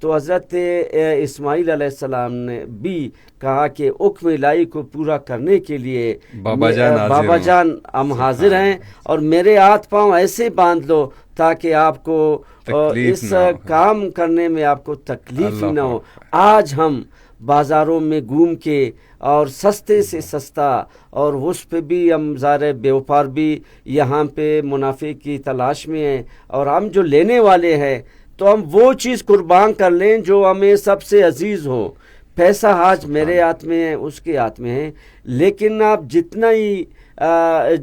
تو حضرت اسماعیل علیہ السلام نے بھی کہا کہ حکم الہی کو پورا کرنے کے لیے بابا جان ہم حاضر ہیں، اور میرے ہاتھ پاؤں ایسے باندھ لو تاکہ آپ کو اس کام کرنے میں آپ کو تکلیف ہی نہ ہو۔ آج ہم بازاروں میں گھوم کے اور سستے سے سستا، اور اس پہ بھی ہم ظاہر بیوپار بھی یہاں پہ منافع کی تلاش میں ہیں، اور ہم جو لینے والے ہیں تو ہم وہ چیز قربان کر لیں جو ہمیں سب سے عزیز ہو۔ پیسہ آج میرے ہاتھ میں ہے، اس کے ہاتھ میں ہے، لیکن آپ جتنا ہی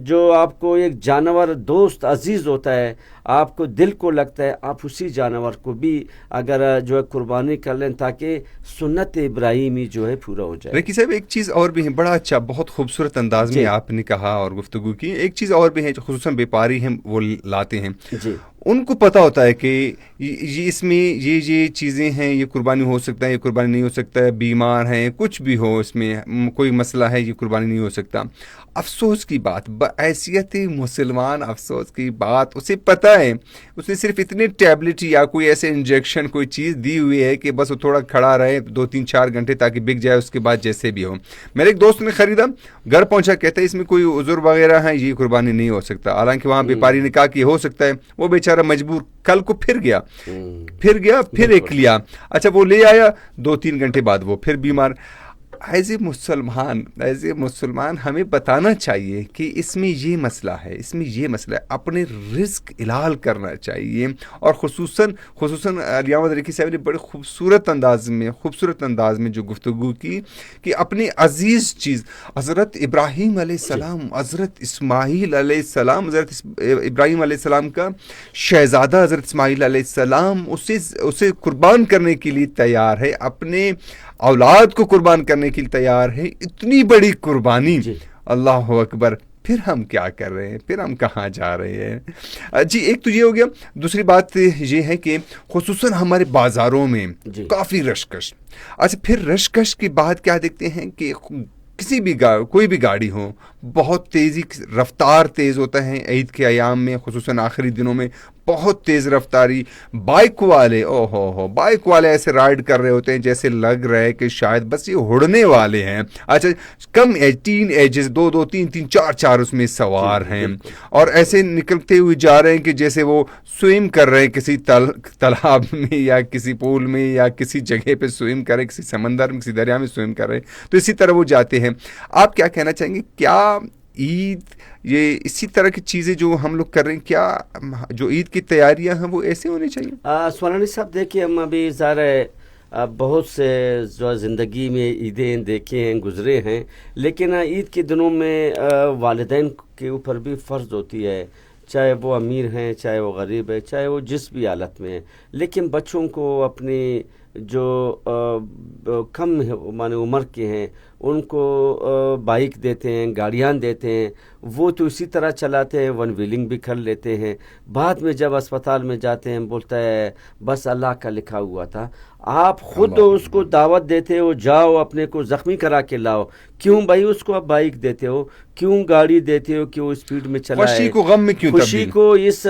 جو آپ کو ایک جانور دوست عزیز ہوتا ہے، آپ کو دل کو لگتا ہے، آپ اسی جانور کو بھی اگر جو ہے قربانی کر لیں تاکہ سنت ابراہیمی جو ہے پورا ہو جائے۔ رکی صاحب ایک چیز اور بھی ہے، بڑا اچھا بہت خوبصورت انداز میں آپ نے کہا اور گفتگو کی، ایک چیز اور بھی ہے جو خصوصاً بیپاری ہیں وہ لاتے ہیں، ان کو پتہ ہوتا ہے کہ یہ اس میں یہ چیزیں ہیں، یہ قربانی ہو سکتا ہے، یہ قربانی نہیں ہو سکتا ہے، بیمار ہیں، کچھ بھی ہو، اس میں کوئی مسئلہ ہے، یہ قربانی نہیں ہو سکتا۔ افسوس کی بات، بحیثیت مسلمان افسوس کی بات، اسے پتہ ہے، اس نے صرف اتنے ٹیبلٹ یا کوئی ایسے انجیکشن کوئی چیز دی ہوئی ہے کہ بس وہ تھوڑا کھڑا رہے 2-3-4 گھنٹے تاکہ بک جائے، اس کے بعد جیسے بھی ہو۔ میرے ایک دوست نے خریدا، گھر پہنچا، کہتا ہے اس میں کوئی عذر وغیرہ ہے، یہ قربانی نہیں ہو سکتا، حالانکہ وہاں بیپاری نے کہا کہ ہو سکتا ہے، وہ بیچارہ مجبور کل کو پھر گیا پھر ایک لیا، اچھا وہ لے آیا، 2-3 گھنٹے بعد وہ پھر بیمار۔ ایز اے مسلمان ہمیں بتانا چاہیے کہ اس میں یہ مسئلہ ہے، اس میں یہ مسئلہ ہے، اپنے رزق حلال کرنا چاہیے، اور خصوصاً علامہ رکی صاحب نے بڑے خوبصورت انداز میں جو گفتگو کی کہ اپنی عزیز چیز، حضرت ابراہیم علیہ السلام، حضرت اسماعیل علیہ السلام، حضرت ابراہیم علیہ السلام کا شہزادہ حضرت اسماعیل علیہ السلام اسے قربان کرنے کے لیے تیار ہے، اپنے اولاد کو قربان کرنے کے لیے تیار ہے، اتنی بڑی قربانی، اللہ اکبر۔ پھر ہم کیا کر رہے ہیں، پھر ہم کہاں جا رہے ہیں؟ جی ایک تو یہ ہو گیا، دوسری بات یہ ہے کہ خصوصاً ہمارے بازاروں میں کافی رشکش، اچھا پھر رشکش کے بعد کیا دیکھتے ہیں کہ کسی بھی کوئی بھی گاڑی ہو، بہت رفتار تیز ہوتا ہے عید کے ایام میں، خصوصاً آخری دنوں میں بہت تیز رفتاری، بائک والے ایسے رائڈ کر رہے ہوتے ہیں جیسے لگ رہا ہے کہ شاید بس یہ اڑنے والے ہیں۔ اچھا کم ٹین ایجز 2 3 4 اس میں سوار ہیں، اور ایسے نکلتے ہوئے جا رہے ہیں کہ جیسے وہ سوئم کر رہے ہیں کسی تالاب میں یا کسی پول میں یا کسی جگہ پہ سوئم کر رہے، کسی سمندر میں، کسی دریا میں سوئم کر رہے، تو اسی طرح وہ جاتے ہیں۔ آپ کیا کہنا چاہیں گے، کیا عید یہ اسی طرح کی چیزیں جو ہم لوگ کر رہے ہیں، کیا جو عید کی تیاریاں ہیں وہ ایسے ہونی چاہیے؟ سوانانی صاحب دیکھیے، ہم ابھی ظاہر بہت سے جو زندگی میں عیدیں دیکھے ہیں، گزرے ہیں، لیکن عید کے دنوں میں والدین کے اوپر بھی فرض ہوتی ہے، چاہے وہ امیر ہیں، چاہے وہ غریب ہے، چاہے وہ جس بھی حالت میں ہیں، لیکن بچوں کو اپنی جو کم مانے عمر کے ہیں ان کو بائک دیتے ہیں، گاڑیاں دیتے ہیں، وہ تو اسی طرح چلاتے ہیں، 1 ویلنگ بھی کر لیتے ہیں، بعد میں جب اسپتال میں جاتے ہیں بولتا ہے بس اللہ کا لکھا ہوا تھا۔ آپ خود اس کو دعوت دیتے ہو، جاؤ اپنے کو زخمی کرا کے لاؤ، کیوں بھائی اس کو آپ بائک دیتے ہو، کیوں گاڑی دیتے ہو کہ وہ اسپیڈ میں چلائے، خوشی کو غم میں کیوں خوشی کو اس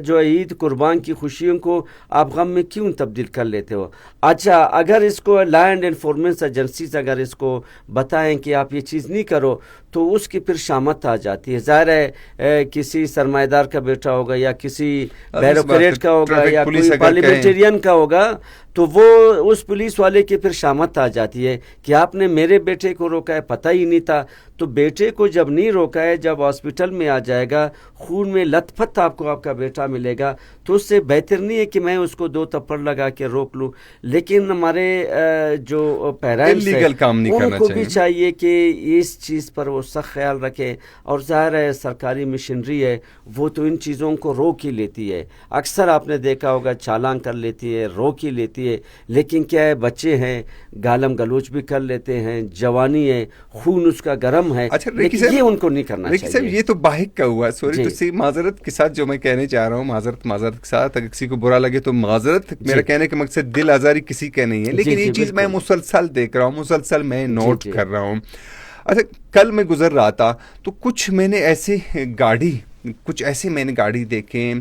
جو عید قربان کی خوشیوں کو آپ غم میں کیوں تبدیل کر لیتے ہو؟ اچھا اگر اس کو لینڈ انفورمنس ایجنسیز اگر اس کو بتائیں کہ آپ یہ چیز نہیں کرو تو اس کی پھر شامت آ جاتی ہے۔ ظاہر ہے کسی سرمایہ دار کا بیٹا ہوگا یا کسی بیوروکریٹ کا ہوگا یا کوئی پارلیمنٹرین کا ہوگا تو وہ اس پولیس والے کی پھر شامت آ جاتی ہے کہ آپ نے میرے بیٹے کو روکا ہے، پتہ ہی نہیں تھا۔ تو بیٹے کو جب نہیں روکا ہے، جب ہاسپٹل میں آ جائے گا، خون میں لت پت آپ کو آپ کا بیٹا ملے گا، تو اس سے بہتر نہیں ہے کہ میں اس کو 2 تھپڑ لگا کے روک لوں۔ لیکن ہمارے جو پیرنٹس ہیں ان کو بھی چاہیے کہ اس چیز پر وہ سخت خیال رکھے، اور ظاہر ہے سرکاری مشنری ہے وہ تو ان چیزوں کو روک ہی لیتی ہے، اکثر آپ نے دیکھا ہوگا چالان کر لیتی ہے، روک ہی لیتی ہے، لیکن کیا ہے بچے ہیں گالم گلوچ بھی کر لیتے ہیں، جوانی ہے، خون اس کا گرم ہے، لیکن یہ ان کو نہیں کرنا چاہیے۔ صاحب یہ تو بائک کا ہوا، سوری تو سی معذرت کے ساتھ جو میں کہنے چاہ رہا ہوں، معذرت کے ساتھ، اگر کسی کو برا لگے تو معذرت، میرا کہنے کا مقصد دل آزاری کسی کا نہیں ہے، لیکن یہ چیز میں مسلسل دیکھ رہا ہوں، مسلسل میں نوٹ کر رہا ہوں۔ اچھا کل میں گزر رہا تھا تو کچھ ایسے میں نے گاڑی دیکھے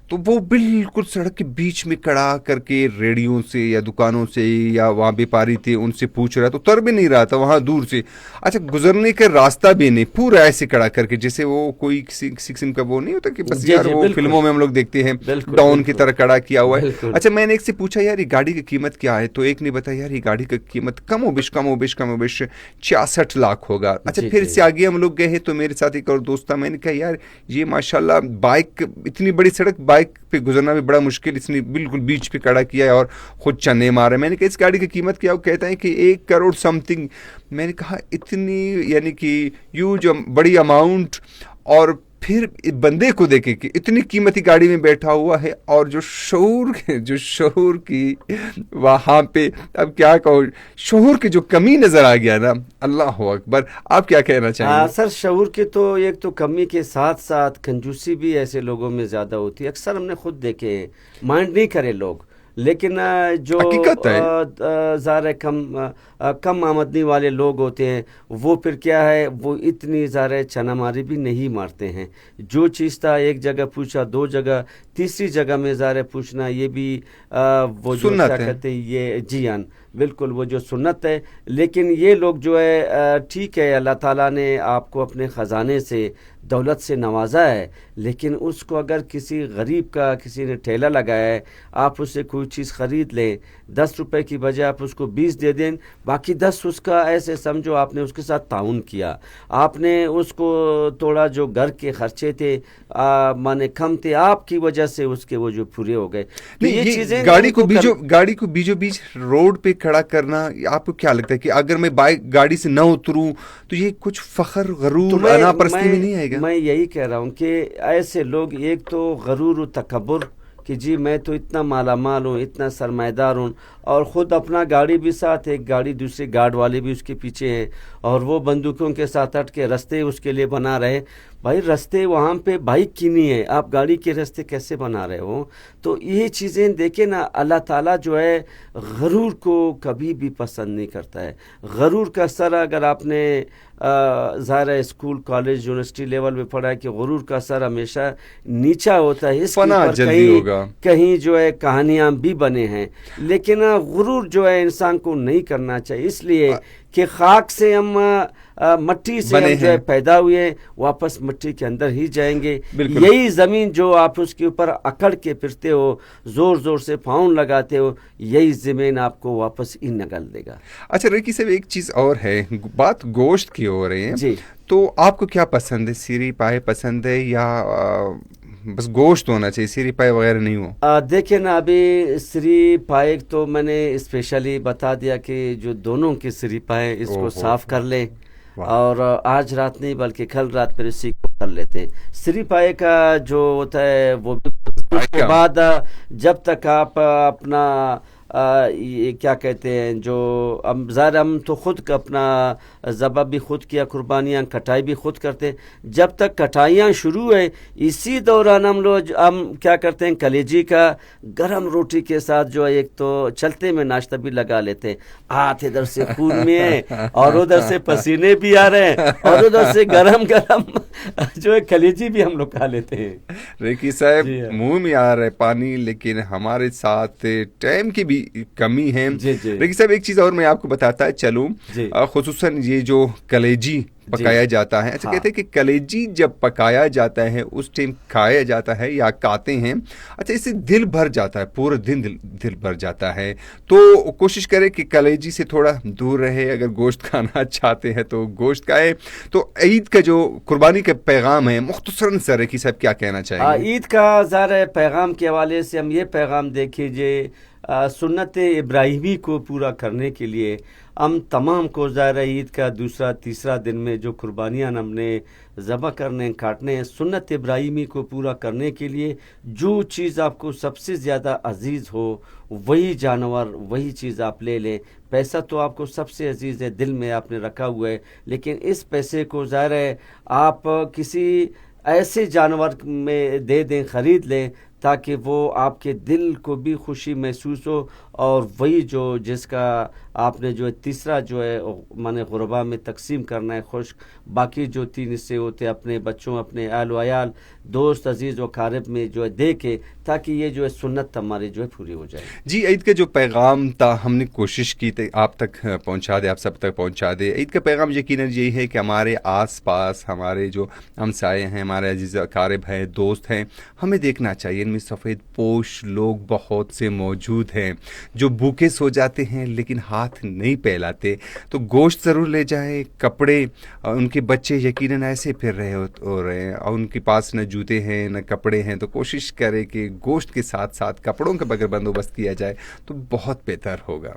تو وہ بالکل سڑک کے بیچ میں کڑا کر کے ریڑیوں سے یا دکانوں سے یا وہاں بیپاری تھے ان سے پوچھ رہا, تو اتر بھی نہیں رہا تھا وہاں دور سے. اچھا گزرنے کا راستہ بھی نہیں, پورا ایسے کڑا کر کے جیسے وہ کوئی کسی قسم کا وہ نہیں ہوتا کہ بس یار وہ فلموں میں ہم لوگ دیکھتے ہیں ڈاؤن کی طرح کڑا کیا ہوا ہے. اچھا میں نے ایک سے پوچھا یار یہ گاڑی کی قیمت کیا ہے, تو ایک نے بتایا یار یہ گاڑی کی قیمت کم و بیش 66 لاکھ ہوگا. اچھا پھر سے آگے ہم لوگ گئے ہیں تو میرے ساتھ ایک اور دوست تھا, میں نے کہا یار یہ ماشاءاللہ بائک اتنی بڑی سڑک بائک پہ گزرنا بھی بڑا مشکل, اس نے بالکل بیچ پہ کڑا کیا ہے اور خود چنے مارے. میں نے کہا اس گاڑی کی قیمت کیا؟ وہ کہتا ہے کہ 1 کروڑ سم تھنگ. میں نے کہا اتنی یعنی کہ یوج بڑی اماؤنٹ, اور پھر بندے کو دیکھے کہ اتنی قیمتی گاڑی میں بیٹھا ہوا ہے اور جو شعور کی وہاں پہ, اب کیا کہو, شعور کی جو کمی نظر آ گیا نا, اللہ اکبر. آپ کیا کہنا چاہیں گے؟ سر شعور کی تو ایک تو کمی کے ساتھ ساتھ کنجوسی بھی ایسے لوگوں میں زیادہ ہوتی ہے. اکثر ہم نے خود دیکھے ہیں, مائنڈ نہیں کرے لوگ, لیکن جو ظاہر کم آمدنی والے لوگ ہوتے ہیں وہ پھر کیا ہے, وہ اتنی ظاہر چنا ماری بھی نہیں مارتے ہیں. جو چیز تھا ایک جگہ پوچھا, 2 جگہ, تیسری جگہ میں ظاہر پوچھنا, یہ بھی وہ جو کیا کہتے ہیں یہ جی ہاں بالکل وہ جو سنت ہے. لیکن یہ لوگ جو ہے ٹھیک ہے, اللہ تعالیٰ نے آپ کو اپنے خزانے سے دولت سے نوازا ہے, لیکن اس کو اگر کسی غریب کا کسی نے ٹھیلا لگایا ہے, آپ اسے کوئی چیز خرید لیں, 10 روپے کی بجائے آپ اس کو 20 دے دیں, باقی 10 اس کا ایسے سمجھو آپ نے اس کے ساتھ تعاون کیا, آپ نے اس کو تھوڑا جو گھر کے خرچے تھے مانے کم تھے, آپ کی وجہ سے اس کے وہ جو پورے ہو گئے. یہ چیزیں گاڑی کو بیچو بیچ روڈ پہ کھڑا کرنا, آپ کو کیا لگتا ہے کہ اگر میں گاڑی سے نہ اتروں تو یہ کچھ فخر غرور انا پرستی میں نہیں آئے گا؟ میں یہی کہہ رہا ہوں کہ ایسے لوگ ایک تو غرور و تکبر کہ جی میں تو اتنا مالا مال ہوں, اتنا سرمایہ دار ہوں, اور خود اپنا گاڑی بھی ساتھ, ایک گاڑی دوسرے گارڈ والے بھی اس کے پیچھے ہیں, اور وہ بندوقوں کے ساتھ ہٹ کے رستے اس کے لیے بنا رہے. بھائی رستے وہاں پہ بائک کی نہیں ہے, آپ گاڑی کے رستے کیسے بنا رہے ہو؟ تو یہ چیزیں دیکھیں نا, اللہ تعالیٰ جو ہے غرور کو کبھی بھی پسند نہیں کرتا ہے. غرور کا اثر اگر آپ نے ظاہر اسکول کالج یونیورسٹی لیول پہ پڑھا ہے کہ غرور کا اثر ہمیشہ نیچا ہوتا ہے, اس کے کہیں جو ہے کہانیاں بھی بنے ہیں. لیکن غرور جو ہے انسان کو نہیں کرنا چاہیے, اس لیے کہ خاک سے ہم مٹی سے ہم جو ہے پیدا ہوئے, واپس مٹی کے اندر ہی جائیں گے. یہی زمین جو آپ اس کے اوپر اکڑ کے پھرتے ہو, زور زور سے پاؤں لگاتے ہو, یہی زمین آپ کو واپس ہی نگل دے گا. اچھا ریکی صاحب ایک چیز اور ہے, بات گوشت کی ہو رہی ہے جی, تو آپ کو کیا پسند ہے, سیری پائے پسند ہے یا بس گوشت ہونا چاہیے, سیری پائے وغیرہ نہیں ہو؟ دیکھیں نا, ابھی سری پائے تو میں نے اسپیشلی بتا دیا کہ جو دونوں کی سری پائے اس کو صاف کر لیں, اور آج رات نہیں بلکہ کل رات پھر اسی کو کر لیتے ہیں. سری پائے کا جو ہوتا ہے وہ اس کے بعد جب تک آپ اپنا یہ کیا کہتے ہیں جو ظاہر ہم تو خود اپنا ذبح بھی خود کیا, قربانیاں کٹائی بھی خود کرتے ہیں. جب تک کٹائیاں شروع ہے اسی دوران ہم کیا کرتے ہیں, کلیجی کا گرم روٹی کے ساتھ جو ہے ایک تو چلتے میں ناشتہ بھی لگا لیتے ہیں, ہاتھ ادھر سے خون میں ہے اور ادھر سے پسینے بھی آ رہے ہیں اور ادھر سے گرم جو ہے کلیجی بھی ہم لوگ کھا لیتے ہیں. ریکی صاحب منہ میں آ رہا ہے پانی, لیکن ہمارے ساتھ ٹائم کی بھی کمی ہے. ریکی صاحب ایک چیز اور میں آپ کو بتاتا چلوں, خصوصاً یہ جو کلیجی پکایا جاتا ہے, اچھا کہتے ہیں کہ کلیجی جب پکایا جاتا ہے اس ٹائم کھایا جاتا ہے یا کھاتے ہیں, اچھا اس سے دل بھر جاتا ہے, پورا دن دل بھر جاتا ہے. تو کوشش کرے کہ کلیجی سے تھوڑا دور رہے, اگر گوشت کھانا چاہتے ہیں تو گوشت کھائے. تو عید کا جو قربانی کا پیغام ہے مختصراً سر ریکی صاحب کیا کہنا چاہیں گے؟ عید کا ظاہر پیغام کے حوالے سے ہم یہ پیغام دیکھیے, سنت ابراہیمی کو پورا کرنے کے لیے ہم تمام کو ظاہر عید کا دوسرا تیسرا دن میں جو قربانیاں ہم نے ذبح کرنے کاٹنے ہیں, سنت ابراہیمی کو پورا کرنے کے لیے جو چیز آپ کو سب سے زیادہ عزیز ہو وہی جانور وہی چیز آپ لے لیں. پیسہ تو آپ کو سب سے عزیز ہے, دل میں آپ نے رکھا ہوا ہے, لیکن اس پیسے کو ظاہر ہے آپ کسی ایسے جانور میں دے دیں, خرید لیں تاکہ وہ آپ کے دل کو بھی خوشی محسوس ہو، اور وہی جو جس کا آپ نے جو ہے تیسرا جو ہے مانے غربا میں تقسیم کرنا ہے خشک، باقی جو 3 حصے ہوتے اپنے بچوں، اپنے اہل و عیال، دوست عزیز و قارب میں جو ہے دے کے، تاکہ یہ جو ہے سنت ہماری جو ہے پوری ہو جائے. جی، عید کا جو پیغام تھا ہم نے کوشش کی آپ تک پہنچا دے، آپ سب تک پہنچا دے. عید کا پیغام یقیناً یہی ہے کہ ہمارے آس پاس ہمارے جو ہمسائے ہیں، ہمارے عزیز اقارب ہیں، دوست ہیں، ہمیں دیکھنا چاہیے ان میں سفید پوش لوگ بہت سے موجود ہیں جو بھوکے سو جاتے ہیں لیکن ہاتھ نہیں پھیلاتے. تو گوشت ضرور لے جائیں، کپڑے، ان کے بچے یقیناً ایسے پھر رہے ہو رہے ہیں اور ان کے پاس نہ جوتے ہیں نہ کپڑے ہیں، تو کوشش کرے کہ گوشت کے ساتھ ساتھ کپڑوں کا اگر بندوبست کیا جائے تو بہت بہتر ہوگا.